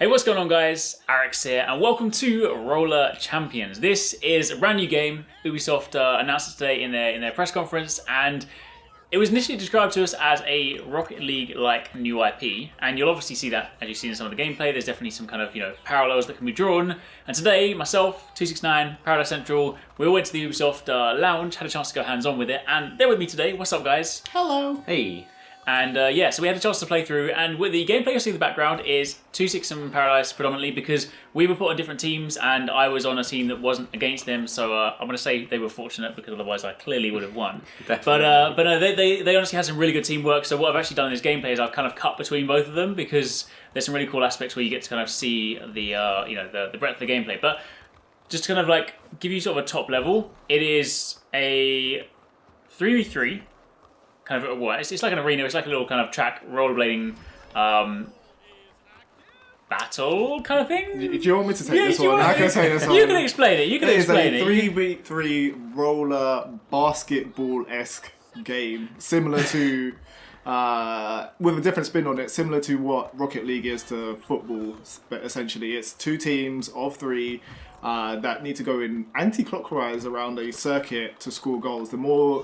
Hey, what's going on, guys? Arekkz here, and welcome to Roller Champions. This is a brand new game. Ubisoft announced it today in their press conference, and it was initially described to us as a Rocket League-like new IP, and you'll obviously see that as you've seen in some of the gameplay. There's definitely some kind of parallels that can be drawn. And today, myself, TwoSixNine, Paradise Central, we all went to the Ubisoft lounge, had a chance to go hands-on with it, and they're with me today. What's up, guys? Hello. Hey. And so we had a chance to play through, and with the gameplay you'll see in the background is TwoSix and Paradise predominantly, because we were put on different teams and I was on a team that wasn't against them, so I'm going to say they were fortunate, because otherwise I clearly would have won. But no, they honestly had some really good teamwork. So what I've actually done in this gameplay is I've kind of cut between both of them, because there's some really cool aspects where you get to kind of see the the breadth of the gameplay. But just to kind of like give you sort of a top level, it is a 3v3. Kind of what? It's like an arena. It's like a little kind of track rollerblading battle kind of thing. Do you want me to take this one? I can take this one. You can explain it. It is a 3v3 roller basketball-esque game, similar to with a different spin on it, similar to what Rocket League is to football. But essentially, it's two teams of three that need to go in anti-clockwise around a circuit to score goals. The more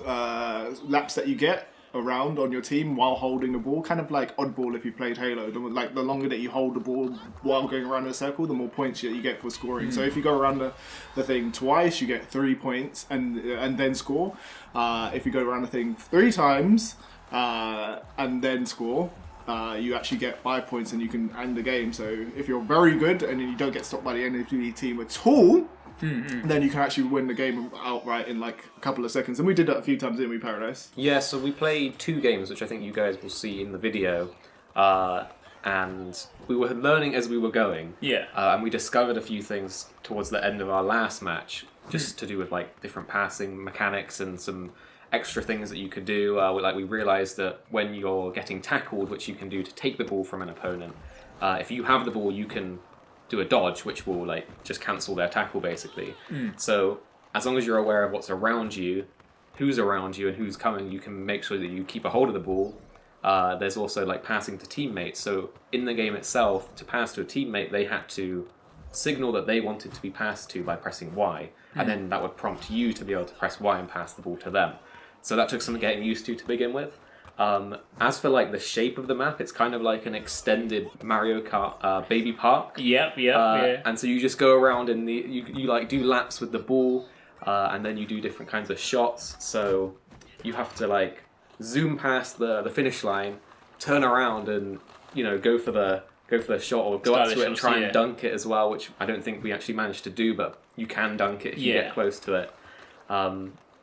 laps that you get around on your team while holding the ball, kind of like Oddball if you played Halo, the longer that you hold the ball while going around in a circle, the more points you get for scoring. So if you go around the thing twice, you get 3 points and then score. If you go around the thing 3 times and then score, you actually get 5 points and you can end the game. So if you're very good and you don't get stopped by the enemy team at all, then you can actually win the game outright in like a couple of seconds. And we did that a few times, didn't we, Paradise? Yeah, so we played 2 games, which I think you guys will see in the video. And we were learning as we were going. Yeah. And we discovered a few things towards the end of our last match, just to do with like different passing mechanics and some extra things that you could do. We realised that when you're getting tackled, which you can do to take the ball from an opponent, if you have the ball, you can do a dodge, which will like just cancel their tackle basically. So as long as you're aware of what's around you, who's around you and who's coming, you can make sure that you keep a hold of the ball. There's also like passing to teammates. So in the game itself, to pass to a teammate, they had to signal that they wanted to be passed to by pressing Y, and then that would prompt you to be able to press Y and pass the ball to them. So that took some getting used to begin with. As for like the shape of the map, it's kind of like an extended Mario Kart baby park. Yep. And so you just go around and you like do laps with the ball, and then you do different kinds of shots. So you have to like zoom past the finish line, turn around, and go for the shot or go up to it and try and dunk it as well, which I don't think we actually managed to do, but you can dunk it if you get close to it.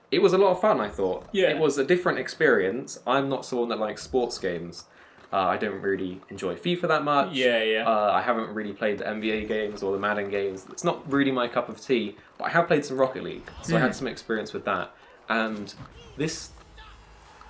It was a lot of fun, I thought. Yeah. It was a different experience. I'm not someone that likes sports games. I don't really enjoy FIFA that much. Yeah. I haven't really played the NBA games or the Madden games. It's not really my cup of tea, but I have played some Rocket League, so I had some experience with that. And this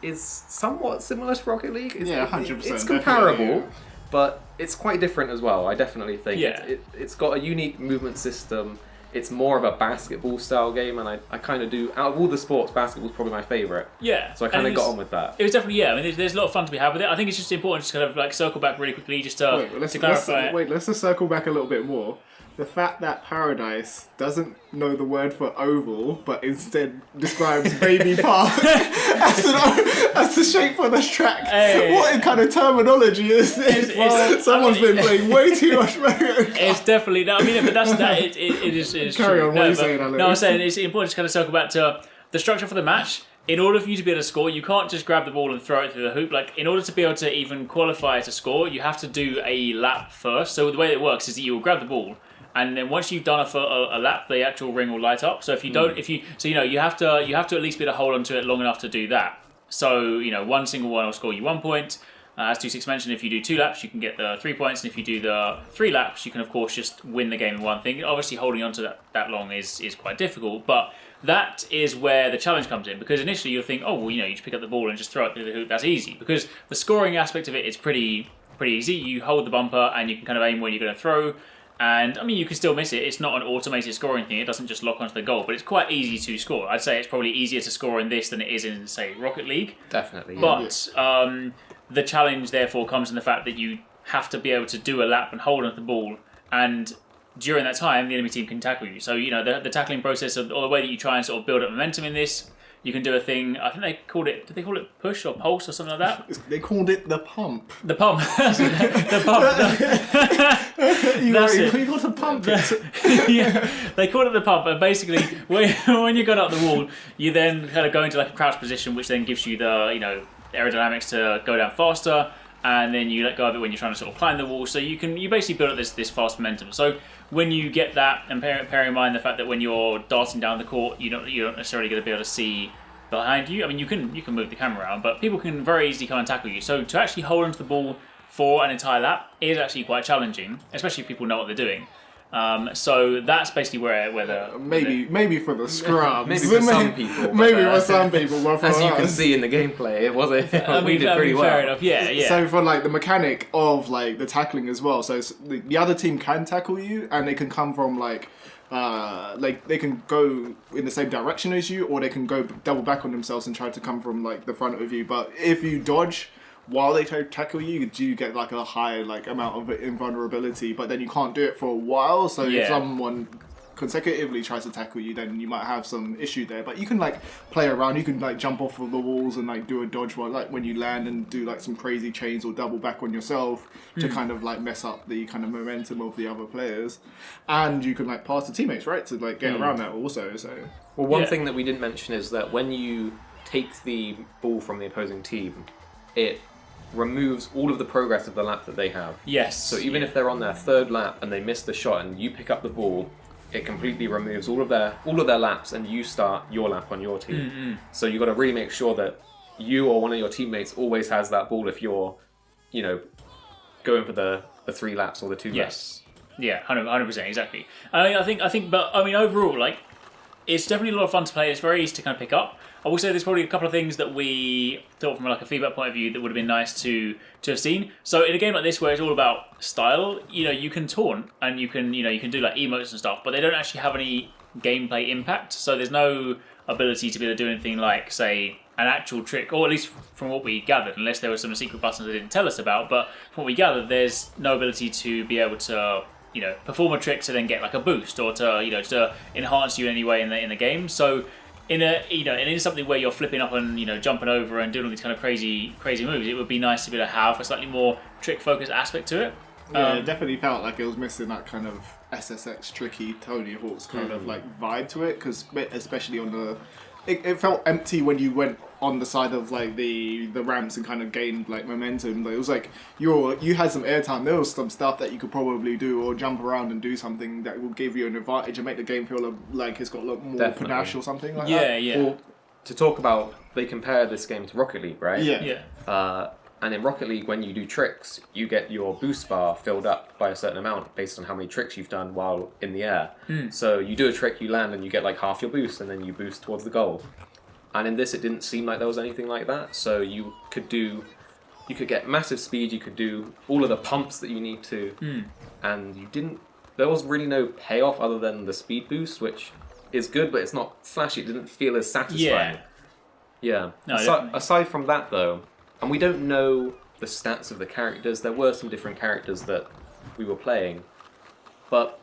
is somewhat similar to Rocket League. 100%. It's comparable, but it's quite different as well, I definitely think. Yeah. It's got a unique movement system. It's more of a basketball style game, and I kind of do, out of all the sports, basketball's probably my favourite. Yeah. So I kind of got on with that. It was definitely, I mean, there's a lot of fun to be had with it. I think it's just important to kind of like circle back really quickly just to clarify. Let's just circle back a little bit more. The fact that Paradise doesn't know the word for oval, but instead describes baby park as the shape for this track. Hey. What kind of terminology is this? Someone's been playing way too much Mario Kart. It's definitely, no, I mean, but that's that. It is Carry true. on, what are you saying, Alex? No, I'm saying it's important to kind of circle back to the structure for the match. In order for you to be able to score, you can't just grab the ball and throw it through the hoop. Like, in order to be able to even qualify to score, you have to do a lap first. So the way it works is that you will grab the ball, and then once you've done a lap, the actual ring will light up. So if you don't, you have to at least be able to hold onto it long enough to do that. So one single one will score you 1 point. As 2-6 mentioned, if you do 2 laps, you can get the 3 points, and if you do the 3 laps, you can of course just win the game in one thing. Obviously, holding on to that long is quite difficult, but that is where the challenge comes in, because initially you'll think, oh well, you just pick up the ball and just throw it through the hoop. That's easy, because the scoring aspect of it is pretty easy. You hold the bumper and you can kind of aim when you're going to throw. And I mean, you can still miss it. It's not an automated scoring thing. It doesn't just lock onto the goal, but it's quite easy to score. I'd say it's probably easier to score in this than it is in, say, Rocket League. Definitely. But the challenge, therefore, comes in the fact that you have to be able to do a lap and hold onto the ball, and during that time, the enemy team can tackle you. So, the tackling process, or the way that you try and sort of build up momentum in this, you can do a thing, I think they called it, did they call it push or pulse or something like that? They called it the pump. The pump. The pump. You That's got to pump it. Yeah, they called it the pump, and basically, when you got up the wall, you then kind of go into like a crouch position, which then gives you the, aerodynamics to go down faster, and then you let go of it when you're trying to sort of climb the wall. So you basically build up this fast momentum. So when you get that, and bear in mind the fact that when you're darting down the court, you're not necessarily going to be able to see behind you. I mean, you can move the camera around, but people can very easily come and tackle you. So to actually hold onto the ball for an entire lap is actually quite challenging, especially if people know what they're doing. So that's basically where the maybe for the scrubs, maybe for some people, maybe for some people, but for as you us, can see in the gameplay, we did I pretty mean, well. fair enough. Yeah. So for like the mechanic of like the tackling as well, so the other team can tackle you, and they can come from like they can go in the same direction as you, or they can go double back on themselves and try to come from like the front of you. But if you dodge while they tackle you, you do get like a high like amount of invulnerability, but then you can't do it for a while. So if someone consecutively tries to tackle you, then you might have some issue there. But you can like play around. You can like jump off of the walls and like do a dodge while like when you land, and do like some crazy chains or double back on yourself to kind of like mess up the kind of momentum of the other players. And you can like pass the teammates, right, to like get around that also. So one thing that we didn't mention is that when you take the ball from the opposing team, it removes all of the progress of the lap that they have. Yes. So even if they're on their third lap and they miss the shot and you pick up the ball, it completely removes all of their laps, and you start your lap on your team. Mm-hmm. So you've got to really make sure that you or one of your teammates always has that ball if you're, going for the 3 laps or the 2 laps. Yes. Yeah, 100%, exactly. I think, but I mean, overall, like, it's definitely a lot of fun to play. It's very easy to kind of pick up. I will say there's probably a couple of things that we thought from like a feedback point of view that would have been nice to have seen. So in a game like this where it's all about style, you can taunt and you can do like emotes and stuff, but they don't actually have any gameplay impact. So there's no ability to be able to do anything like, say, an actual trick, or at least from what we gathered, unless there were some secret buttons they didn't tell us about. But from what we gathered, there's no ability to be able to perform a trick to then get like a boost, or to to enhance you in any way in the game. So in something where you're flipping up and jumping over and doing all these kind of crazy moves, it would be nice to be able to have a slightly more trick focused aspect to it. Yeah, it definitely felt like it was missing that kind of SSX tricky Tony Hawk's kind of like vibe to it, because especially on the, it felt empty when you went on the side of like the ramps and kind of gained like momentum. Like, it was like you had some airtime. There was some stuff that you could probably do, or jump around and do something that will give you an advantage and make the game feel like it's got a lot more panache or something like that. Yeah. Well, to talk about, they compare this game to Rocket League, right? Yeah. And in Rocket League, when you do tricks, you get your boost bar filled up by a certain amount based on how many tricks you've done while in the air. So you do a trick, you land, and you get like half your boost, and then you boost towards the goal. And in this, it didn't seem like there was anything like that. So you could get massive speed, you could do all of the pumps that you need to, and there was really no payoff other than the speed boost, which is good, but it's not flashy. It didn't feel as satisfying. Yeah. No, aside from that, though, and we don't know the stats of the characters. There were some different characters that we were playing, but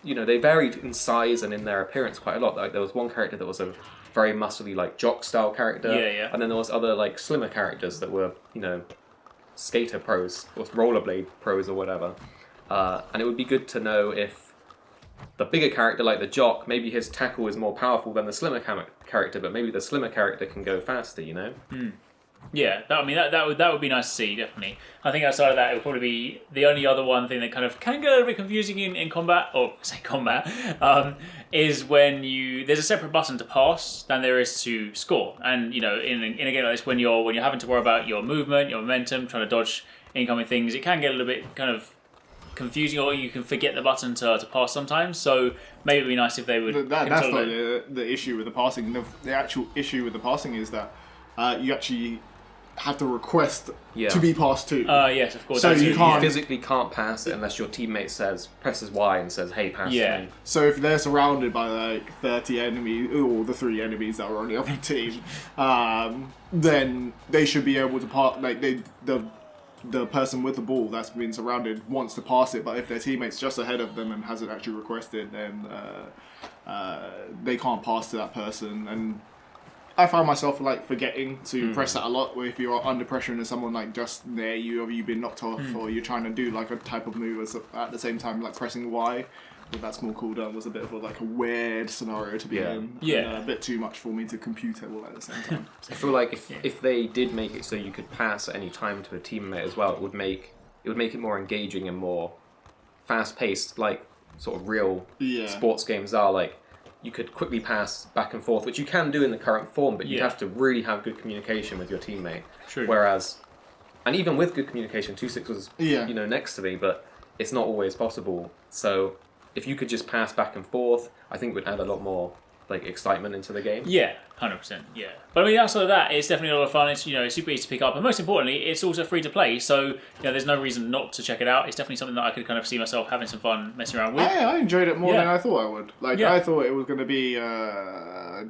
they varied in size and in their appearance quite a lot. Like, there was one character that was a very muscly, like jock style character, and then there was other like slimmer characters that were skater pros or rollerblade pros or whatever. And it would be good to know if the bigger character, like the jock, maybe his tackle is more powerful than the slimmer character, but maybe the slimmer character can go faster. Yeah, that would be nice to see, definitely. I think outside of that, it would probably be the only other one thing that kind of can get a little bit confusing in combat, or say combat, is when there's a separate button to pass than there is to score. And in a game like this, when you're having to worry about your movement, your momentum, trying to dodge incoming things, it can get a little bit kind of confusing, or you can forget the button to pass sometimes. So maybe it'd be nice if they would. That's not the issue with the passing. The actual issue with the passing is that you actually have to request to be passed to. Yes, of course. So you physically can't pass it unless your teammate presses Y and says, "Hey, pass to me." So if they're surrounded by like 30 enemies, or the 3 enemies that were on the other team, then they should be able to pass. Like the the person with the ball that's been surrounded wants to pass it, but if their teammate's just ahead of them and hasn't actually requested, then they can't pass to that person. And I find myself like forgetting to press that a lot. Where if you're under pressure and there's someone like just near you, or you've been knocked off, or you're trying to do like a type of move at the same time, like pressing Y with that small cooldown was a bit of a weird scenario to be in. Yeah. And, a bit too much for me to compute it all at the same time. I feel like if they did make it so you could pass at any time to a teammate as well, it would make it more engaging and more fast paced, like sort of real sports games are. Like you could quickly pass back and forth, which you can do in the current form, but you'd have to really have good communication with your teammate. True. Whereas, and even with good communication, 2-6 was next to me, but it's not always possible. So if you could just pass back and forth, I think it would add a lot more like excitement into the game. Yeah, 100%. Yeah, but I mean, outside of that, it's definitely a lot of fun. It's it's super easy to pick up, and most importantly, it's also free to play. So there's no reason not to check it out. It's definitely something that I could kind of see myself having some fun messing around with. I enjoyed it more than I thought I would. I thought it was going to be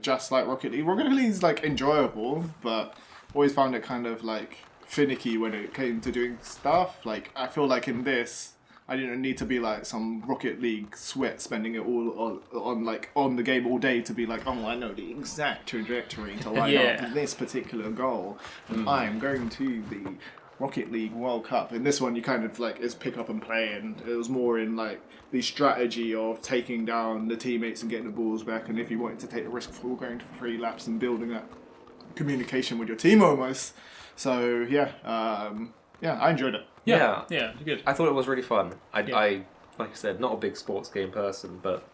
just like Rocket League. Rocket League's like enjoyable, but always found it kind of like finicky when it came to doing stuff. Like I feel like in this, I didn't need to be like some Rocket League sweat, spending it all on the game all day to be like, oh, I know the exact trajectory to line up this particular goal, and I'm going to the Rocket League World Cup. In this one, you kind of like it's pick up and play, and it was more in like the strategy of taking down the teammates and getting the balls back, and if you wanted to take the risk for going for 3 laps and building that communication with your team almost. So I enjoyed it. Yeah, good. I thought it was really fun. I like I said, not a big sports game person, but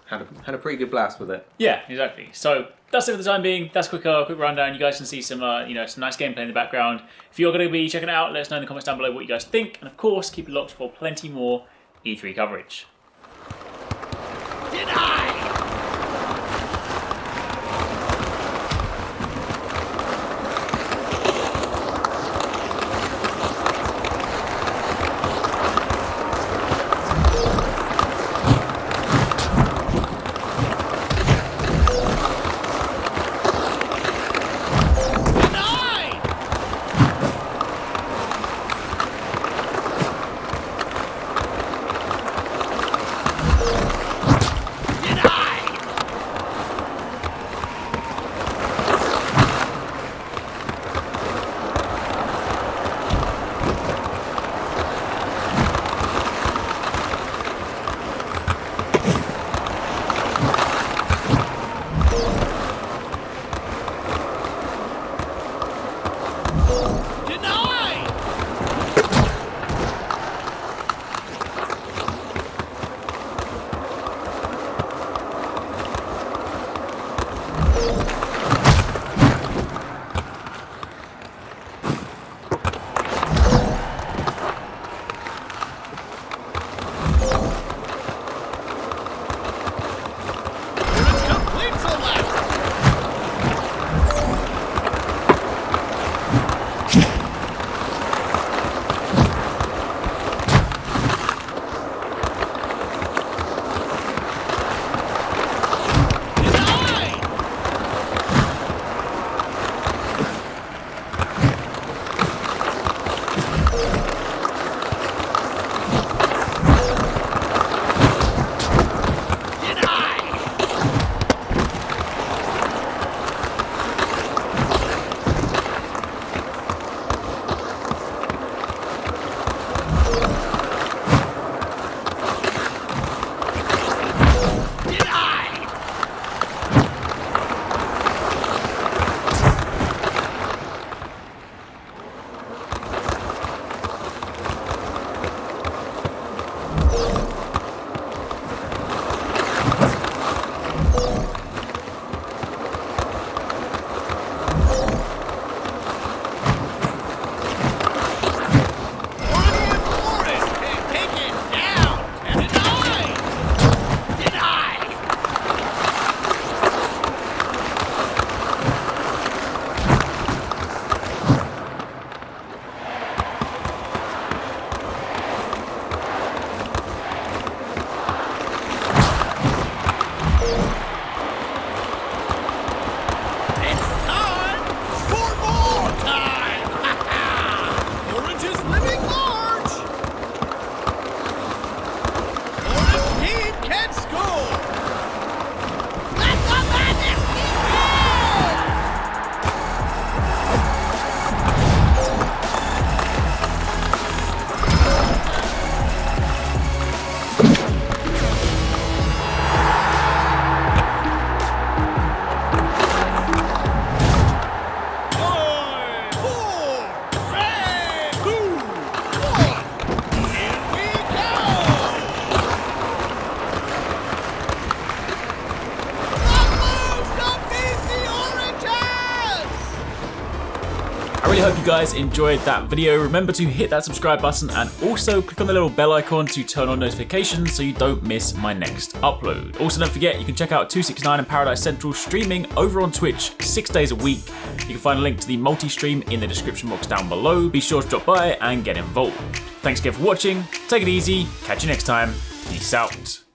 had a pretty good blast with it. Yeah, exactly. So that's it for the time being. That's a quick rundown. You guys can see some some nice gameplay in the background. If you're going to be checking it out, let us know in the comments down below what you guys think, and of course, keep it locked for plenty more E3 coverage. guys enjoyed that video, remember to hit that subscribe button and also click on the little bell icon to turn on notifications so you don't miss my next upload. Also, don't forget you can check out 269 and Paradise Central streaming over on Twitch 6 days a week. You can find a link to the multi-stream in the description box down below. Be sure to drop by and get involved. Thanks again for watching, take it easy, catch you next time, peace out.